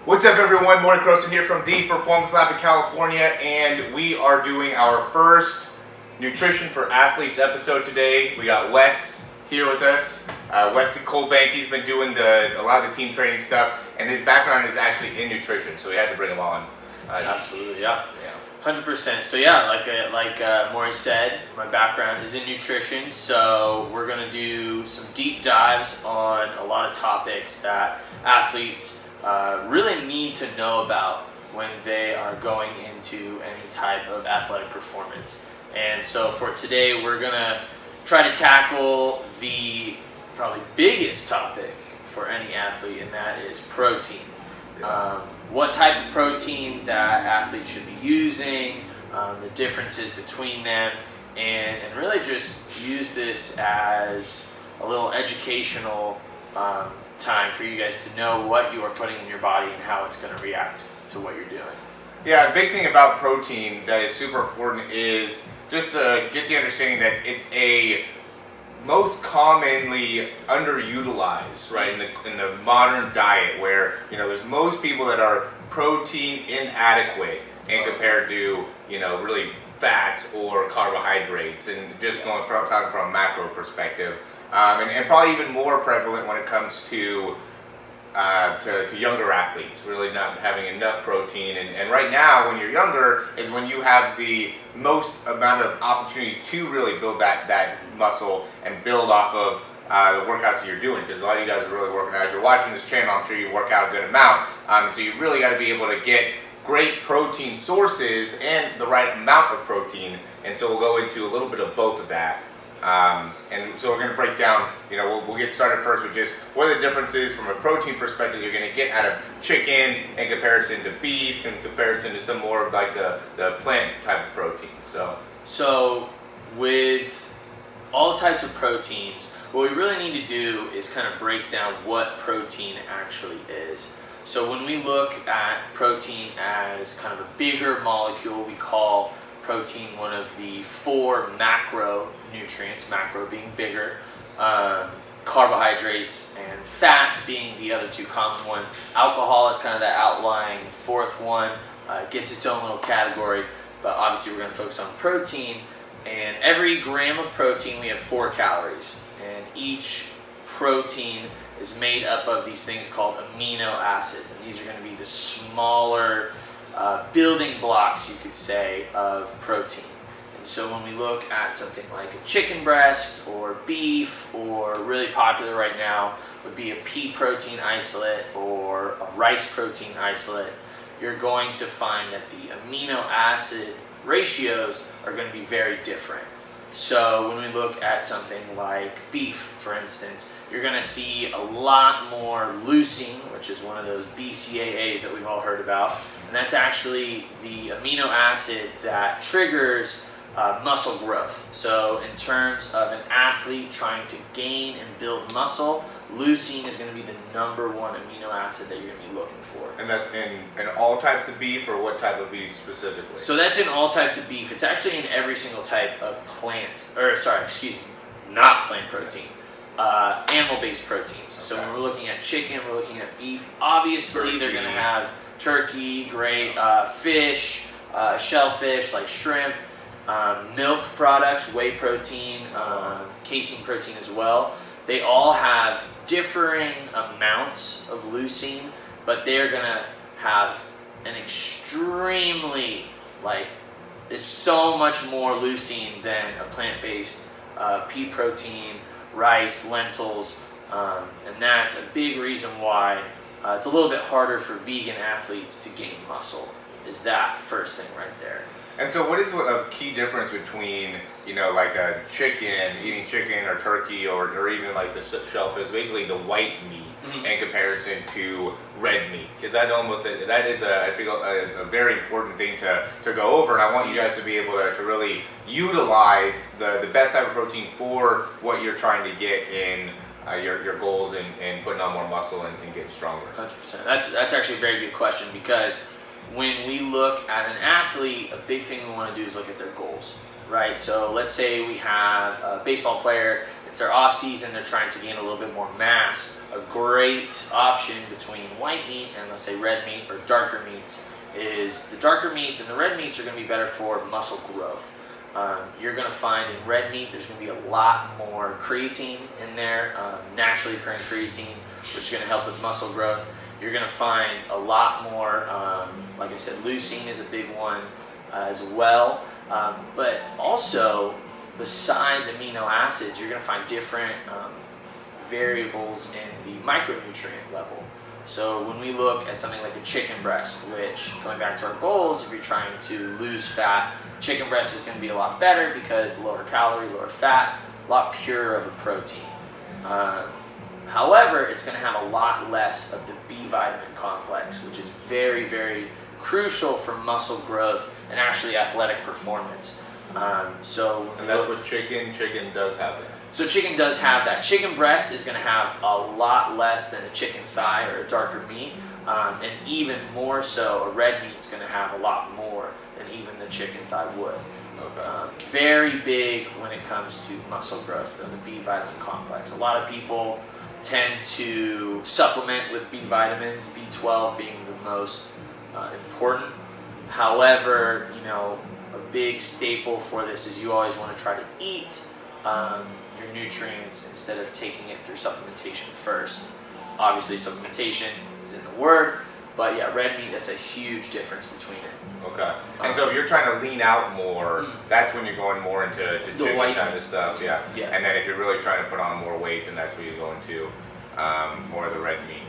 What's up, everyone? Morey Croson here from the Performance Lab in California, and we are doing our first Nutrition for Athletes episode today. We got Wes here with us. Wes Colbank, he's been doing a lot of the team training stuff, and his background is actually in nutrition, so we had to bring him on. Absolutely, yeah. 100%. So yeah, like Morey said, my background is in nutrition, so we're going to do some deep dives on a lot of topics that athletes really need to know about when they are going into any type of athletic performance. And so for today, we're going to try to tackle the probably biggest topic for any athlete, and that is protein. What type of protein that athletes should be using, the differences between them, and really just use this as a little educational time for you guys to know what you are putting in your body and how it's going to react to what you're doing. Yeah, the big thing about protein that is super important is just to get the understanding that it's a most commonly underutilized, right, in the modern diet, where there's most people that are protein inadequate and compared to really fats or carbohydrates, and just talking from a macro perspective, and probably even more prevalent when it comes to younger athletes, really not having enough protein. And right now, when you're younger, is when you have the most amount of opportunity to really build that muscle and build off of the workouts that you're doing, because a lot of you guys are really working out. If you're watching this channel, I'm sure you work out a good amount, so you really got to be able to get great protein sources and the right amount of protein. And so we'll go into a little bit of both of that. And so we're going to break down, we'll get started first with just what are the differences from a protein perspective you're going to get out of chicken in comparison to beef, in comparison to some more of like the plant type of protein. So with all types of proteins, what we really need to do is kind of break down what protein actually is. So when we look at protein as kind of a bigger molecule, we call protein one of the 4 macronutrients, macro being bigger, carbohydrates and fats being the other 2 common ones. Alcohol is kind of that outlying 4th one, gets its own little category, but obviously we're going to focus on protein. And every gram of protein, we have 4 calories, and each protein is made up of these things called amino acids, and these are going to be the smaller building blocks, you could say, of protein. And so when we look at something like a chicken breast or beef, or really popular right now would be a pea protein isolate or a rice protein isolate, you're going to find that the amino acid ratios are going to be very different. So when we look at something like beef, for instance, you're going to see a lot more leucine, which is one of those BCAAs that we've all heard about. And that's actually the amino acid that triggers muscle growth. So in terms of an athlete trying to gain and build muscle, leucine is going to be the #1 amino acid that you're going to be looking for. And that's in all types of beef, or what type of beef specifically? So that's in all types of beef. It's actually in every single type of not plant protein, animal-based proteins. Okay. So when we're looking at chicken, we're looking at beef. Obviously, they're going to have turkey, fish, shellfish like shrimp, milk products, whey protein, casein protein as well. They all have differing amounts of leucine, but they're going to have an extremely, it's so much more leucine than a plant-based pea protein, rice, lentils, and that's a big reason why it's a little bit harder for vegan athletes to gain muscle, is that first thing right there. And so what is a key difference between, like a eating chicken or turkey, or even like the shellfish, basically the white meat, in comparison to red meat? Because that is I feel a very important thing to go over, and I want you guys to be able to really utilize the best type of protein for what you're trying to get in your goals and putting on more muscle and getting stronger. 100%. That's actually a very good question, because when we look at an athlete, a big thing we want to do is look at their goals, right? So let's say we have a baseball player it's their off season, they're trying to gain a little bit more mass, a great option between white meat and let's say red meat or darker meats is the darker meats and the red meats are going to be better for muscle growth. You're going to find in red meat there's going to be a lot more creatine in there, naturally occurring creatine, which is going to help with muscle growth. You're going to find a lot more, like I said, leucine is a big one as well. But also, besides amino acids, you're going to find different variables in the micronutrient level. So when we look at something like a chicken breast, which, going back to our goals, if you're trying to lose fat, chicken breast is going to be a lot better because lower calorie, lower fat, a lot purer of a protein. However, it's going to have a lot less of the B vitamin complex, which is very, very crucial for muscle growth and actually athletic performance. And that's what chicken does have that. So chicken does have that. Chicken breast is going to have a lot less than a chicken thigh or a darker meat, and even more so, a red meat is going to have a lot more than even the chicken thigh would. Okay. Very big when it comes to muscle growth of the B vitamin complex. A lot of people tend to supplement with B vitamins, B12 being the most important. However, a big staple for this is you always want to try to eat your nutrients instead of taking it through supplementation first. Obviously, supplementation is in the word, but yeah, red meat, that's a huge difference between it. Okay. And so if you're trying to lean out more, that's when you're going more into chicken kind of stuff, yeah. Yeah. And then if you're really trying to put on more weight, then that's where you go into more of the red meat.